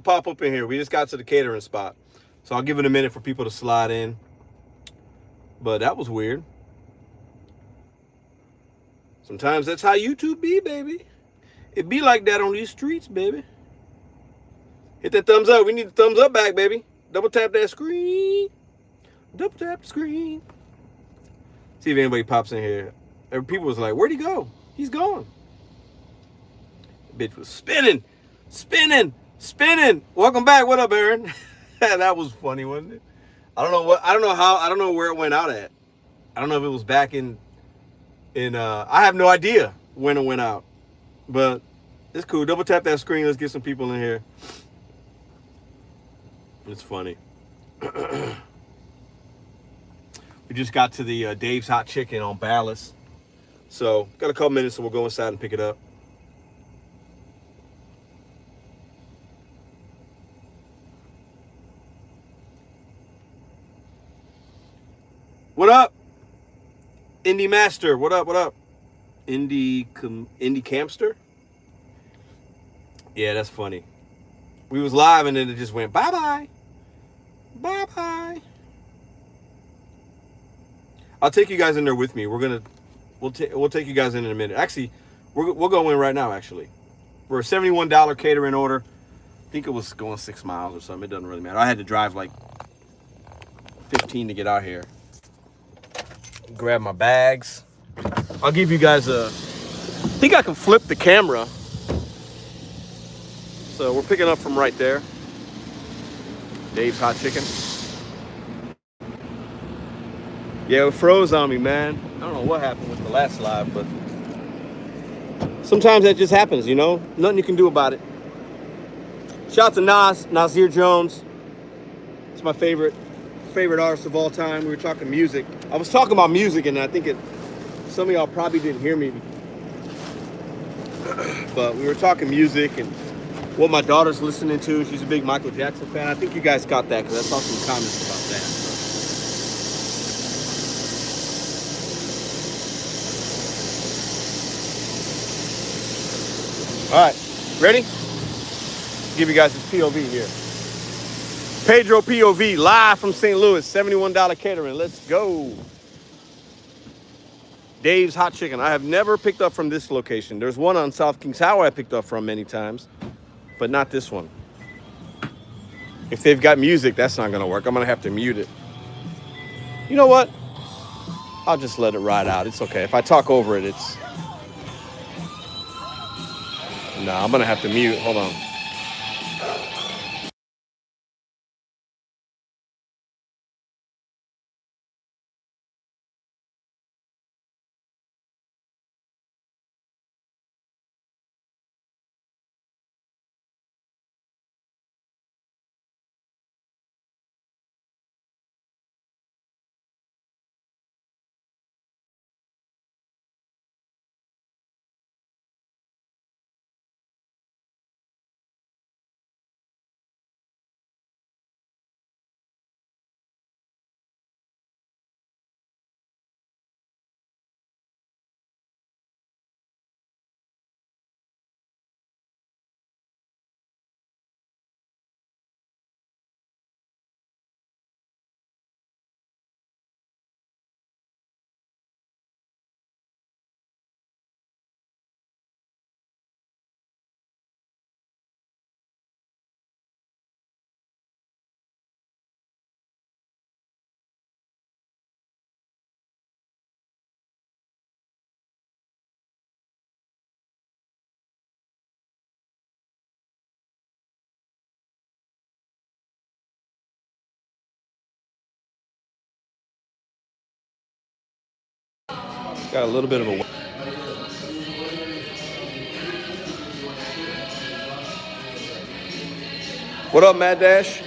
people pop up in here. We just got to the catering spot. So I'll give it a minute for people to slide in. But that was weird. Sometimes that's how YouTube be, baby. It be like that on these streets, baby. Hit that thumbs up. We need the thumbs up back, baby. Double tap that screen. Double tap the screen. See if anybody pops in here. People was like, where'd he go? He's gone. The bitch was spinning, spinning, spinning. Welcome back. What up, Aaron? That was funny, wasn't it? I don't know where it went out at. I don't know if it was back in I have no idea when it went out. But it's cool. Double tap that screen. Let's get some people in here. It's funny. We just got to the Dave's Hot Chicken on Ballas. So got a couple minutes, so we'll go inside and pick it up. What up? Indie Master. What up? What up? Indie Campster? Yeah, that's funny. We was live and then it just went bye-bye. Bye-bye. I'll take you guys in there with me. We'll take you guys in a minute. Actually, we'll go in right now, actually. We're a $71 catering order. I think it was going 6 miles or something. It doesn't really matter. I had to drive like 15 to get out here. Grab my bags. I'll give you guys I think I can flip the camera. So we're picking up from right there. Dave's Hot Chicken. Yeah, it froze on me, man. I don't know what happened with the last live, but sometimes that just happens, you know? Nothing you can do about it. Shout out to Nasir Jones. It's my favorite artist of all time. We were talking music. I was talking about music, and I think some of y'all probably didn't hear me. But we were talking music and what my daughter's listening to. She's a big Michael Jackson fan. I think you guys got that because I saw some comments about that. So. All right, ready? Give you guys this POV here. Pedro POV, live from St. Louis, $71 catering. Let's go. Dave's Hot Chicken. I have never picked up from this location. There's one on South Kings Highway I picked up from many times, but not this one. If they've got music, that's not going to work. I'm going to have to mute it. You know what? I'll just let it ride out. It's okay. If I talk over it, it's... No, I'm going to have to mute. Hold on. Got a little bit of a... What up, Mad Dash?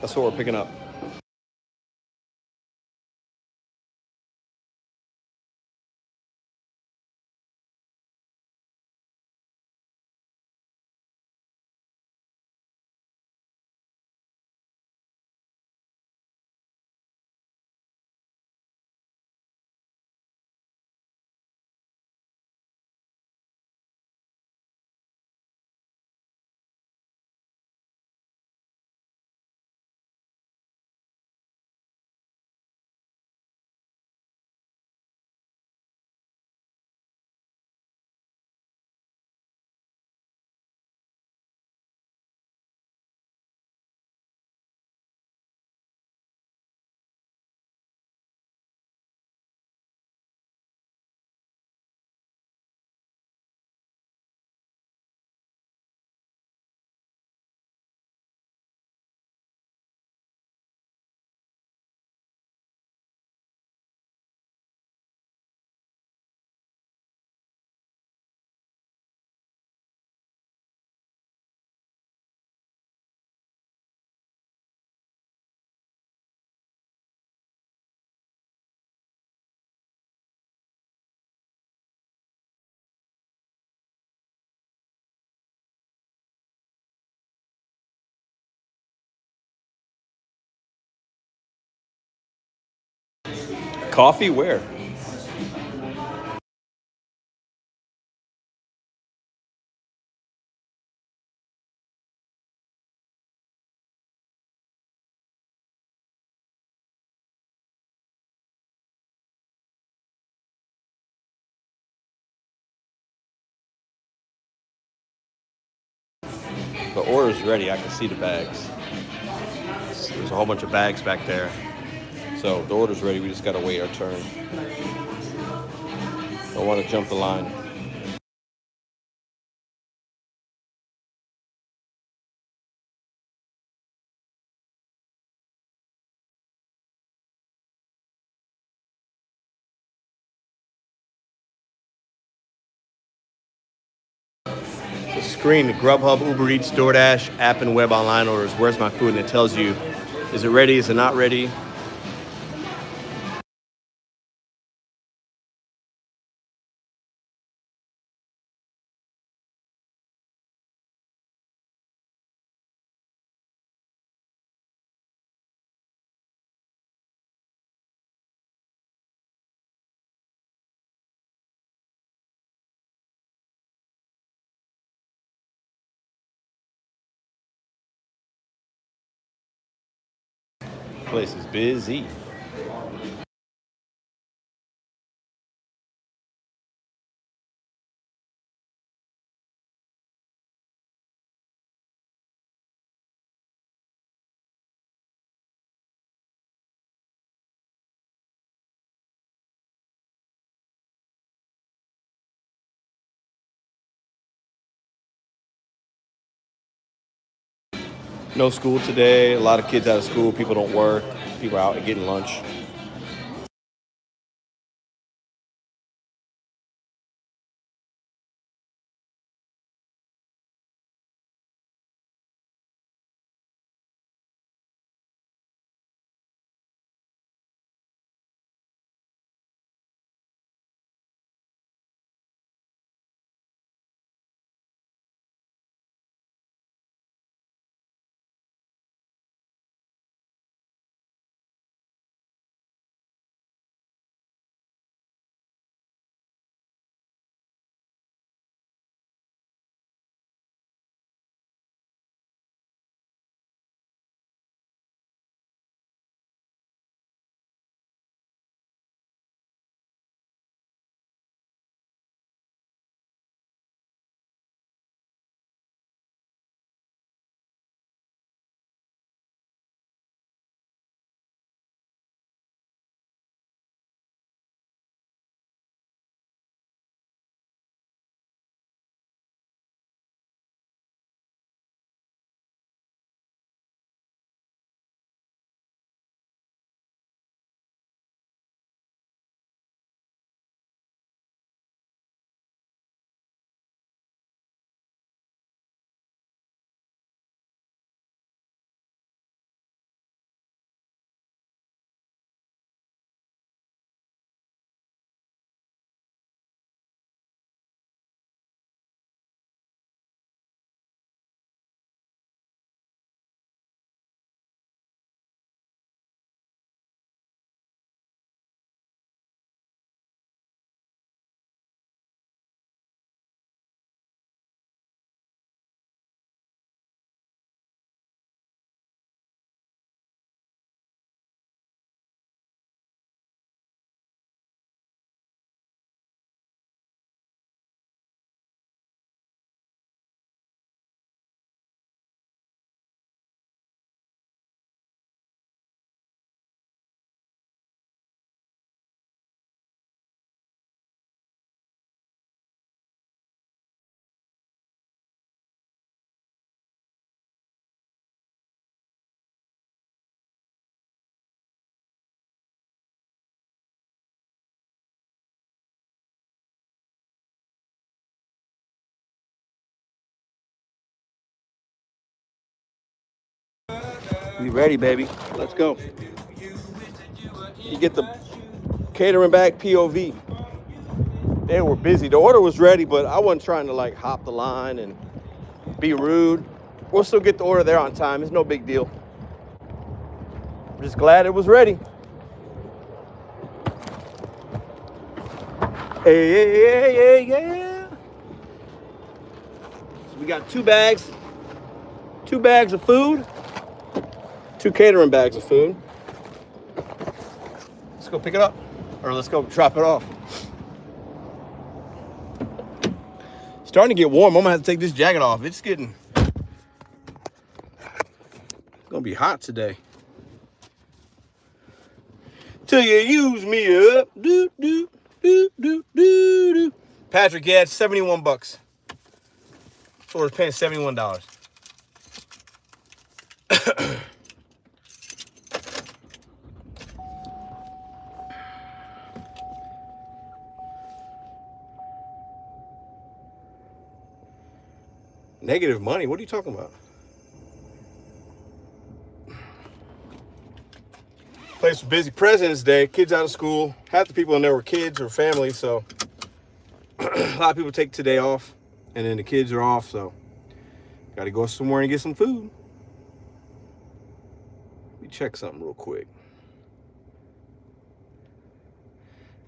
That's what we're picking up. Coffee where? The order's ready. I can see the bags. There's a whole bunch of bags back there. So the order's ready. We just got to wait our turn. Don't want to jump the line. The screen, the Grubhub, Uber Eats, DoorDash, app and web online orders. Where's my food? And it tells you, is it ready? Is it not ready? Place is busy. No school today. A lot of kids out of school. People don't work. People are out getting lunch. We ready, baby. Let's go. You get the catering back POV. They were busy. The order was ready, but I wasn't trying to like hop the line and be rude. We'll still get the order there on time. It's no big deal. I'm just glad it was ready. Hey, yeah. So we got 2 bags of food, 2 catering bags of food. Let's go pick it up, or let's go drop it off. Starting to get warm. I'm gonna have to take this jacket off. It's gonna be hot today. Till you use me up. Do, do, do, do, do, do. Patrick, yeah, it's $71. So we're paying $71. Negative money? What are you talking about? Place was busy. President's Day, kids out of school. Half the people in there were kids or family, so a lot of people take today off, and then the kids are off, so got to go somewhere and get some food. Let me check something real quick.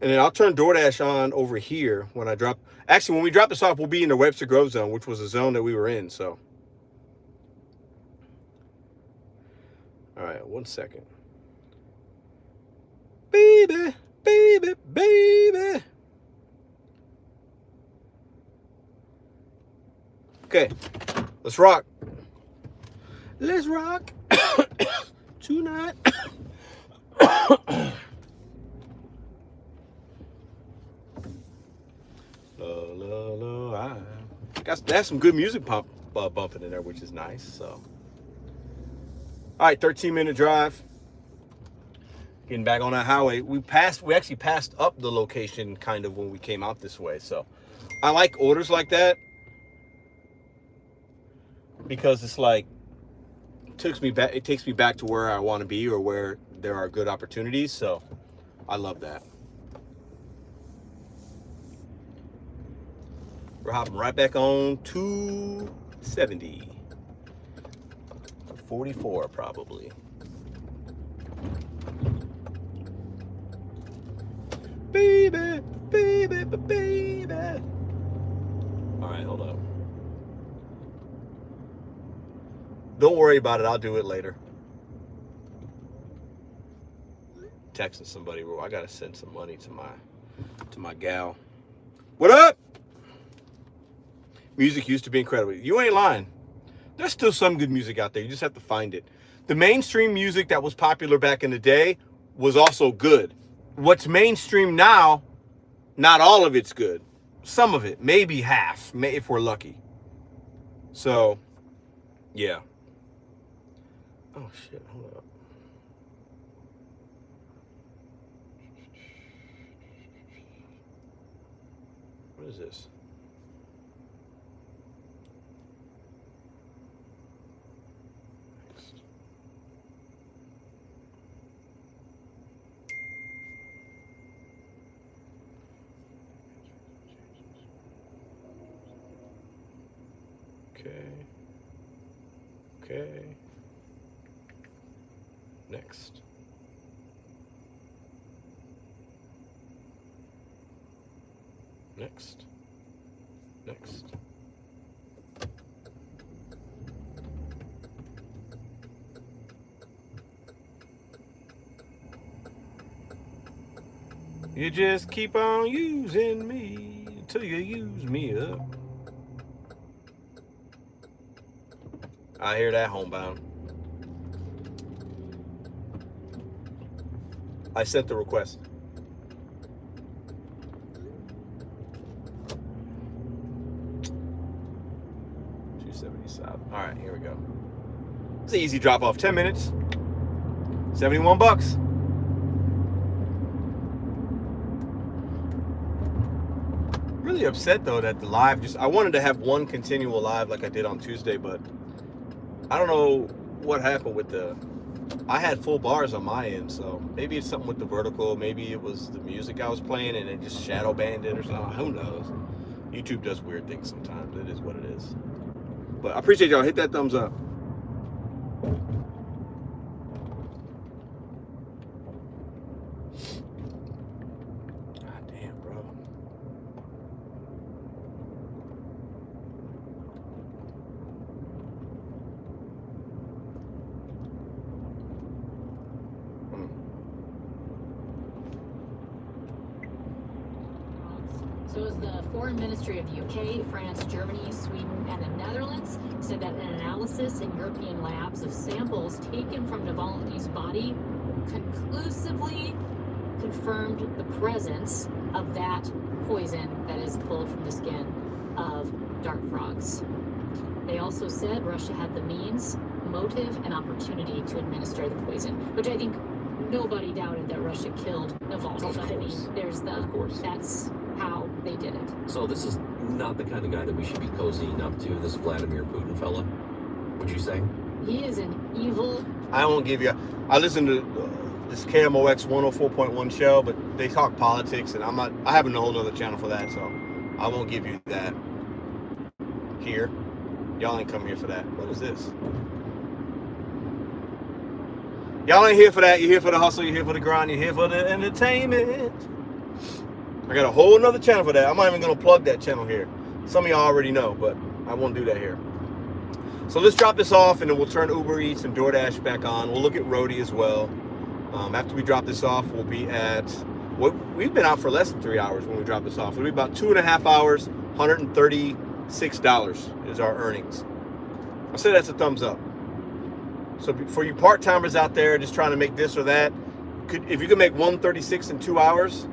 And then I'll turn DoorDash on over here when I drop. Actually, when we drop this off, we'll be in the Webster Grove zone, which was the zone that we were in, so. All right, 1 second. Baby, baby, baby. Okay, let's rock. Let's rock tonight. That's some good music bumping in there, which is nice. So, all right, 13-minute drive. Getting back on that highway. We actually passed up the location kind of when we came out this way. So, I like orders like that because it's like it takes me back to where I want to be or where there are good opportunities. So, I love that. We're hopping right back on 270. 44 probably. Baby, baby, baby. All right, hold up. Don't worry about it. I'll do it later. Texting somebody. I gotta send some money to my gal. What up? Music used to be incredible. You ain't lying. There's still some good music out there. You just have to find it. The mainstream music that was popular back in the day was also good. What's mainstream now, not all of it's good. Some of it, maybe half, if we're lucky. So, yeah. Oh, shit. Hold up. What is this? Okay. Next. Next. Next. You just keep on using me until you use me up. I hear that, homebound. I sent the request. $270 All right, here we go. It's an easy drop off. 10 minutes. $71. Really upset though that the live I wanted to have one continual live like I did on Tuesday, but I don't know what happened with I had full bars on my end, so maybe it's something with the vertical, maybe it was the music I was playing and it just shadow banned it or something. Who knows? YouTube does weird things sometimes. It is what it is. But I appreciate y'all. Hit that thumbs up. God damn, bro. The Foreign Ministry of the UK, France, Germany, Sweden, and the Netherlands said that an analysis in European labs of samples taken from Navalny's body conclusively confirmed the presence of that poison that is pulled from the skin of dart frogs. They also said Russia had the means, motive, and opportunity to administer the poison, which I think nobody doubted that Russia killed Navalny. But I mean, there's the, that's how they did it. So this is not the kind of guy that we should be cozying up to, this Vladimir Putin fella, would you say? He is an evil... I won't give you... I listen to this KMOX 104.1 show, but they talk politics, and I have a whole other channel for that, so I won't give you that here. Y'all ain't come here for that. What is this? Y'all ain't here for that. You're here for the hustle. You're here for the grind. You're here for the entertainment. I got a whole nother channel for that. I'm not even going to plug that channel here. Some of y'all already know, but I won't do that here. So let's drop this off, and then we'll turn Uber Eats and DoorDash back on. We'll look at Roadie as well. After we drop this off, we'll be at... We've been out for less than 3 hours when we drop this off. It'll be about 2.5 hours, $136 is our earnings. I say that's a thumbs up. So for you part-timers out there just trying to make this or that, if you can make $136 in 2 hours,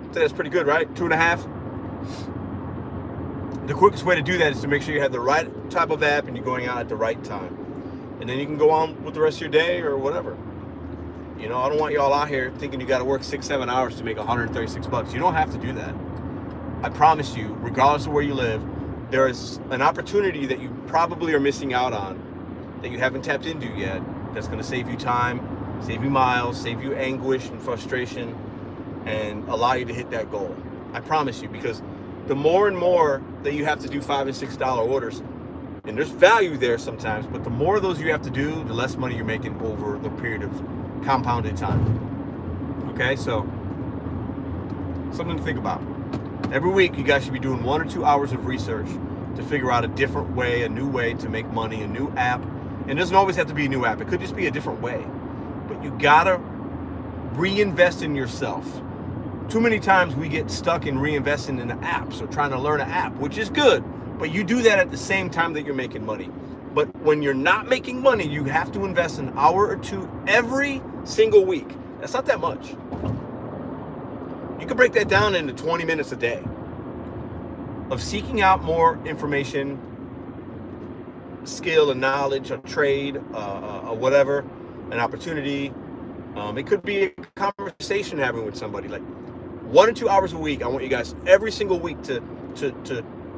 I'd say that's pretty good, right? 2.5. The quickest way to do that is to make sure you have the right type of app and you're going out at the right time. And then you can go on with the rest of your day or whatever. You know, I don't want y'all out here thinking you got to work 6-7 hours to make $136. You don't have to do that. I promise you, regardless of where you live, there is an opportunity that you probably are missing out on that you haven't tapped into yet that's going to save you time, save you miles, save you anguish and frustration, and allow you to hit that goal. I promise you, because the more and more that you have to do $5 and $6 orders, and there's value there sometimes, but the more of those you have to do, the less money you're making over the period of compounded time. Okay, so something to think about. Every week, you guys should be doing 1 or 2 hours of research to figure out a different way, a new way to make money, a new app. And it doesn't always have to be a new app. It could just be a different way. But you gotta reinvest in yourself. Too many times we get stuck in reinvesting in the apps or trying to learn an app, which is good. But you do that at the same time that you're making money. But when you're not making money, you have to invest an hour or two every single week. That's not that much. You can break that down into 20 minutes a day of seeking out more information, skill and knowledge, a trade, or whatever, an opportunity. It could be a conversation having with somebody. Like 1 or 2 hours a week. I want you guys every single week to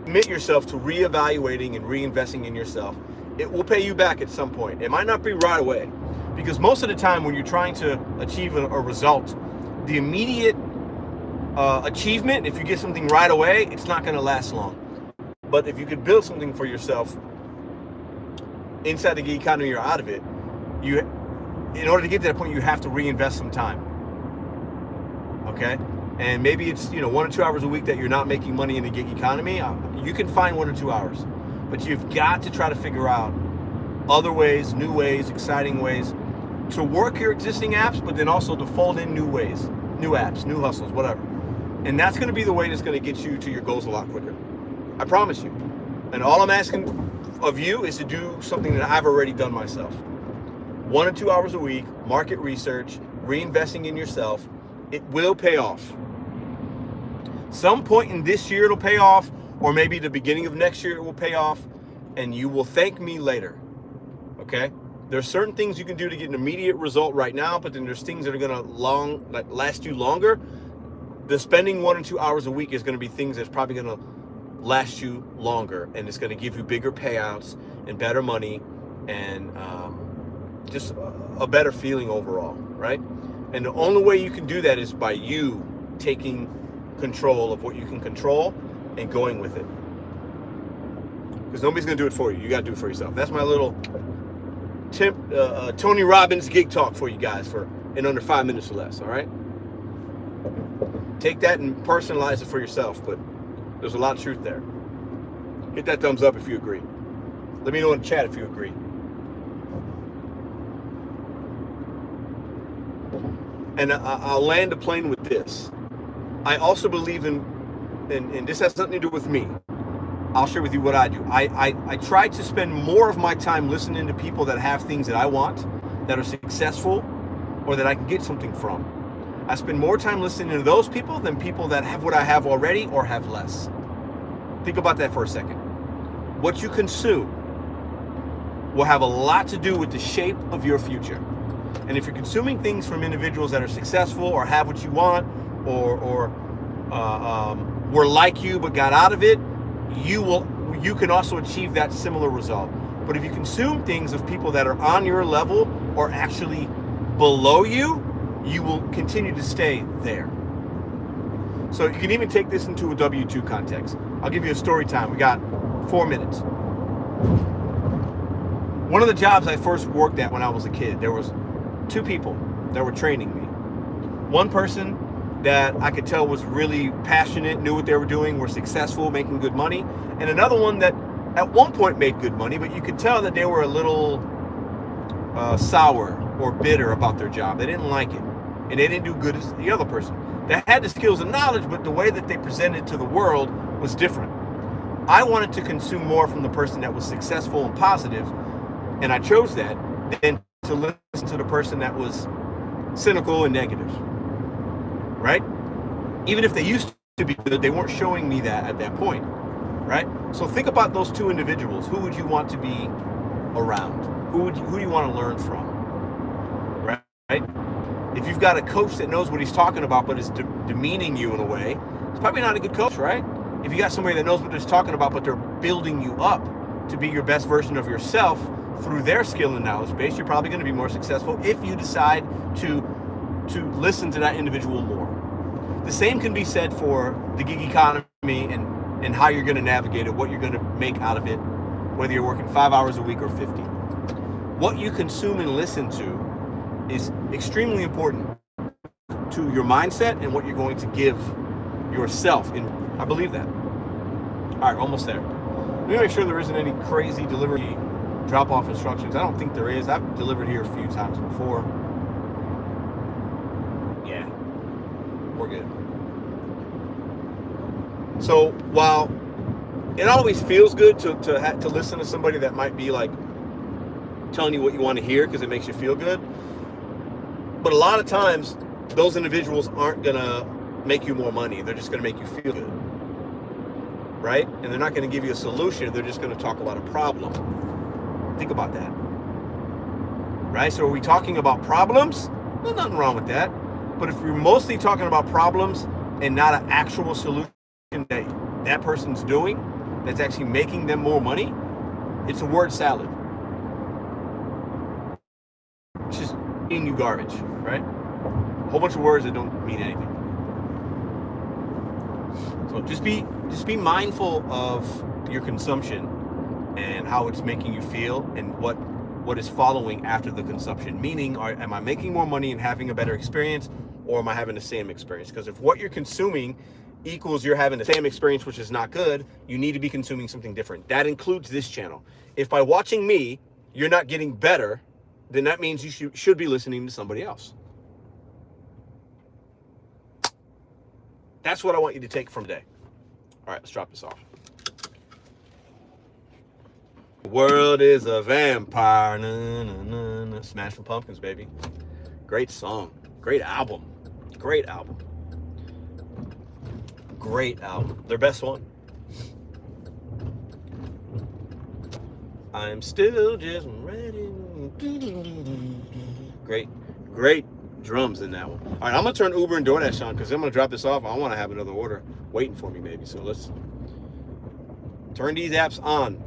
commit yourself to reevaluating and reinvesting in yourself. It will pay you back at some point. It might not be right away, because most of the time when you're trying to achieve a result, the immediate achievement, if you get something right away, it's not going to last long. But if you could build something for yourself inside the gig economy or out of it, in order to get to that point, you have to reinvest some time. Okay? And maybe it's 1 or 2 hours a week that you're not making money in the gig economy. You can find 1 or 2 hours, but you've got to try to figure out other ways, new ways, exciting ways to work your existing apps, but then also to fold in new ways, new apps, new hustles, whatever. And that's going to be the way that's going to get you to your goals a lot quicker. I promise you. And all I'm asking of you is to do something that I've already done myself. 1 or 2 hours a week, market research, reinvesting in yourself. It will pay off. Some point in this year it'll pay off, or maybe the beginning of next year it will pay off, and you will thank me later. Okay? There's certain things you can do to get an immediate result right now, but then there's things that are going to last you longer. The spending 1 or 2 hours a week is going to be things that's probably going to last you longer, and it's going to give you bigger payouts and better money and just a better feeling overall, right? And the only way you can do that is by you taking control of what you can control and going with it. Because nobody's going to do it for you. You got to do it for yourself. That's my little Tony Robbins gig talk for you guys in under 5 minutes or less, all right? Take that and personalize it for yourself, but there's a lot of truth there. Hit that thumbs up if you agree. Let me know in the chat if you agree. And I'll land the plane with this. I also believe in, and this has nothing to do with me. I'll share with you what I do. I try to spend more of my time listening to people that have things that I want, that are successful, or that I can get something from. I spend more time listening to those people than people that have what I have already or have less. Think about that for a second. What you consume will have a lot to do with the shape of your future. And if you're consuming things from individuals that are successful or have what you want, or were like you but got out of it, you can also achieve that similar result. But if you consume things of people that are on your level or actually below you, you will continue to stay there. So you can even take this into a W-2 context. I'll give you a story time. We got 4 minutes. One of the jobs I first worked at when I was a kid, there was 2 people that were training me. One person that I could tell was really passionate, knew what they were doing, were successful, making good money. And another one that at one point made good money, but you could tell that they were a little sour or bitter about their job. They didn't like it. And they didn't do good as the other person. They had the skills and knowledge, but the way that they presented to the world was different. I wanted to consume more from the person that was successful and positive, and I chose that, than to listen to the person that was cynical and negative. Right? Even if they used to be good, they weren't showing me that at that point. Right? So think about those 2 individuals. Who would you want to be around? Who do you want to learn from? Right? If you've got a coach that knows what he's talking about but is demeaning you in a way, it's probably not a good coach, right? If you got somebody that knows what they're talking about but they're building you up to be your best version of yourself through their skill and knowledge base, you're probably going to be more successful if you decide to listen to that individual more. The same can be said for the gig economy and how you're going to navigate it, what you're going to make out of it, whether you're working 5 hours a week or 50. What you consume and listen to is extremely important to your mindset and what you're going to give yourself. I believe that. All right, almost there. Let me make sure there isn't any crazy delivery drop-off instructions. I don't think there is. I've delivered here a few times before. Yeah, we're good. So while it always feels good to listen to somebody that might be like telling you what you want to hear because it makes you feel good, but a lot of times those individuals aren't gonna make you more money. They're just gonna make you feel good, right? And they're not gonna give you a solution. They're just gonna talk about a problem. Think about that, right? So are we talking about problems? There's nothing wrong with that. But if we're mostly talking about problems and not an actual solution that person's doing that's actually making them more money, it's a word salad. It's just eating you garbage, right? A whole bunch of words that don't mean anything. So just be mindful of your consumption and how it's making you feel and what is following after the consumption. Meaning, am I making more money and having a better experience, or am I having the same experience? Because if what you're consuming equals you're having the same experience, which is not good, you need to be consuming something different. That includes this channel. If by watching me, you're not getting better, then that means you should be listening to somebody else. That's what I want you to take from today. All right, let's drop this off. The world is a vampire. Na, na, na, na. Smashing Pumpkins, baby. Great song. Great album. Great album. Great album. Their best one. I'm still just ready. Great drums in that one. All right, I'm going to turn Uber and DoorDash on because I'm going to drop this off. I want to have another order waiting for me, baby. So let's turn these apps on.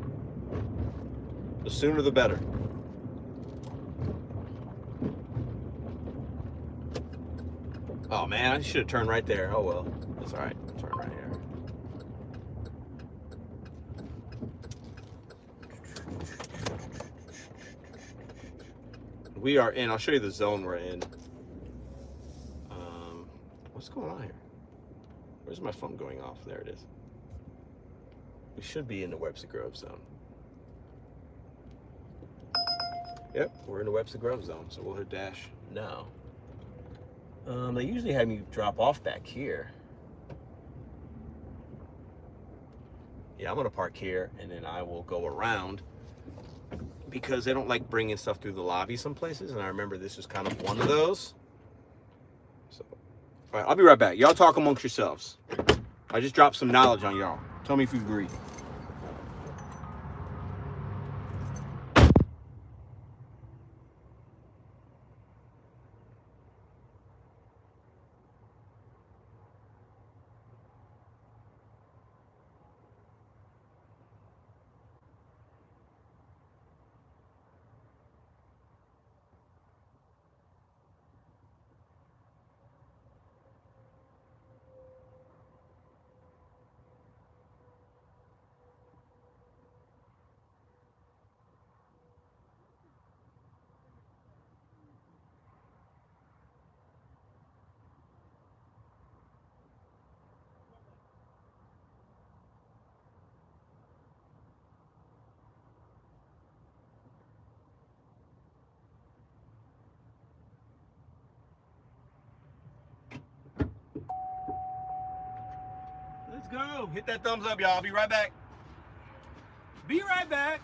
The sooner the better. Oh, man, I should have turned right there. Oh, well. That's all right. I'll turn right here. We are in. I'll show you the zone we're in. What's going on here? Where's my phone going off? There it is. We should be in the Webster Grove zone. Yep, we're in the Webster Grove zone, so we'll hit dash now. They usually have me drop off back here. Yeah, I'm gonna park here and then I will go around because they don't like bringing stuff through the lobby some places, and I remember this is kind of one of those. So, all right, I'll be right back. Y'all talk amongst yourselves. I just dropped some knowledge on y'all. Tell me if you agree. Let's go. Hit that thumbs up, y'all. I'll be right back. Be right back.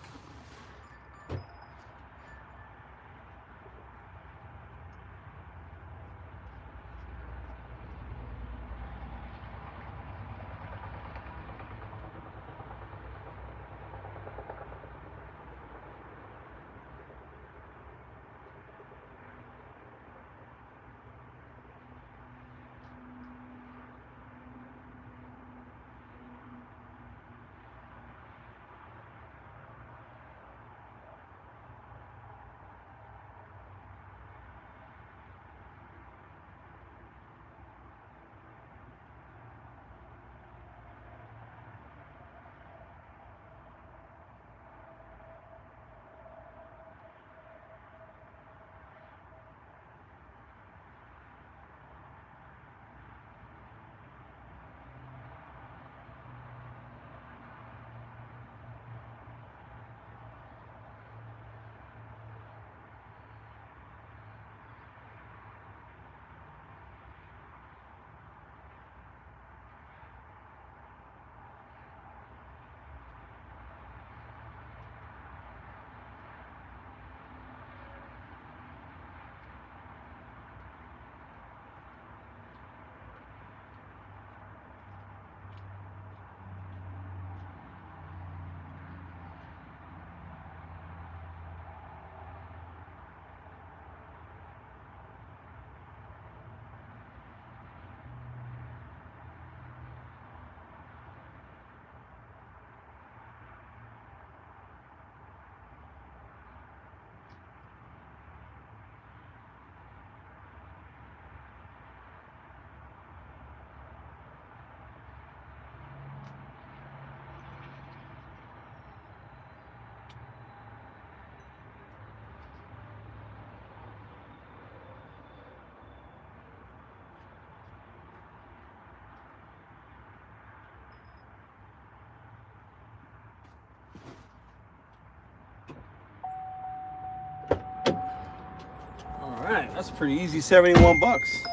All right, that's pretty easy, 71 bucks.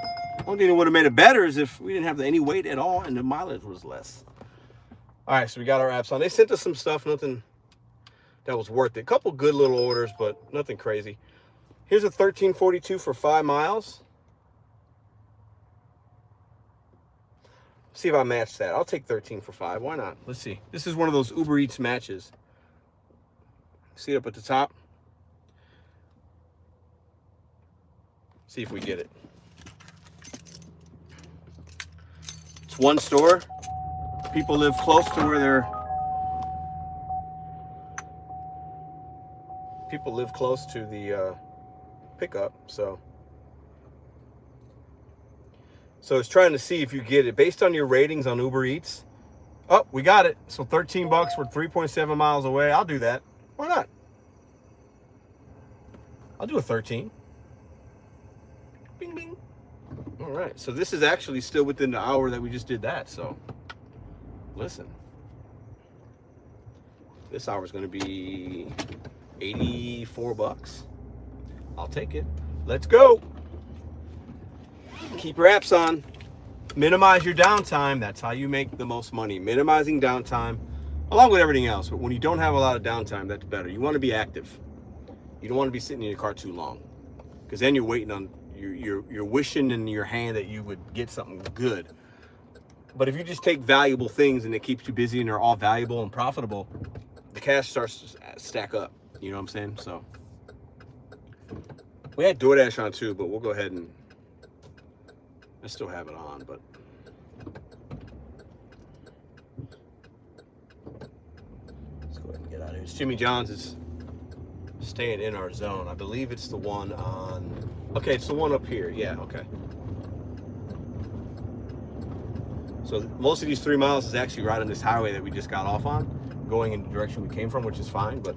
Only thing that would have made it better is if we didn't have any weight at all and the mileage was less. All right, so we got our apps on. They sent us some stuff, nothing that was worth it. A couple good little orders, but nothing crazy. Here's a 1342 for 5 miles. See if I match that. I'll take 13 for 5. Why not? Let's see. This is one of those Uber Eats matches. See it up at the top? See if we get it. It's one store. People live close to where they're... People live close to the pickup, so it's trying to see if you get it based on your ratings on Uber Eats. Oh, we got it. So 13 bucks. We're 3.7 miles away. I'll do that. Why not? I'll do a 13. Bing, bing. All right. So this is actually still within the hour that we just did that. So listen, this hour is going to be 84 bucks. I'll take it. Let's go. Keep your apps on. Minimize your downtime. That's how you make the most money. Minimizing downtime along with everything else. But when you don't have a lot of downtime, that's better. You want to be active. You don't want to be sitting in your car too long, because then you're waiting on you're wishing in your hand that you would get something good. But if you just take valuable things and it keeps you busy and they're all valuable and profitable, the cash starts to stack up. You know what I'm saying? So we had DoorDash on too, but we'll go ahead and I still have it on, but let's go ahead and get out of here. Jimmy John's is staying in our zone. I believe it's the one on, okay, it's the one up here. Yeah, okay. So most of these 3 miles is actually right on this highway that we just got off on, going in the direction we came from, which is fine, but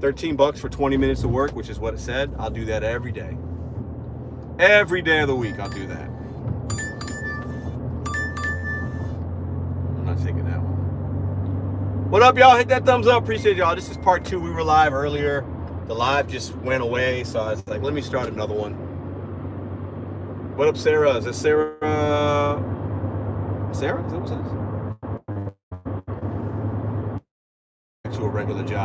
$13 for 20 minutes of work, which is what it said. I'll do that every day. Every day of the week, I'll do that. I'm not taking that one. What up, y'all? Hit that thumbs up. Appreciate y'all. This is part 2. We were live earlier. The live just went away, so I was like, let me start another one. What up, Sarah? Is that Sarah? Sarah? Is that what it says? To a regular job.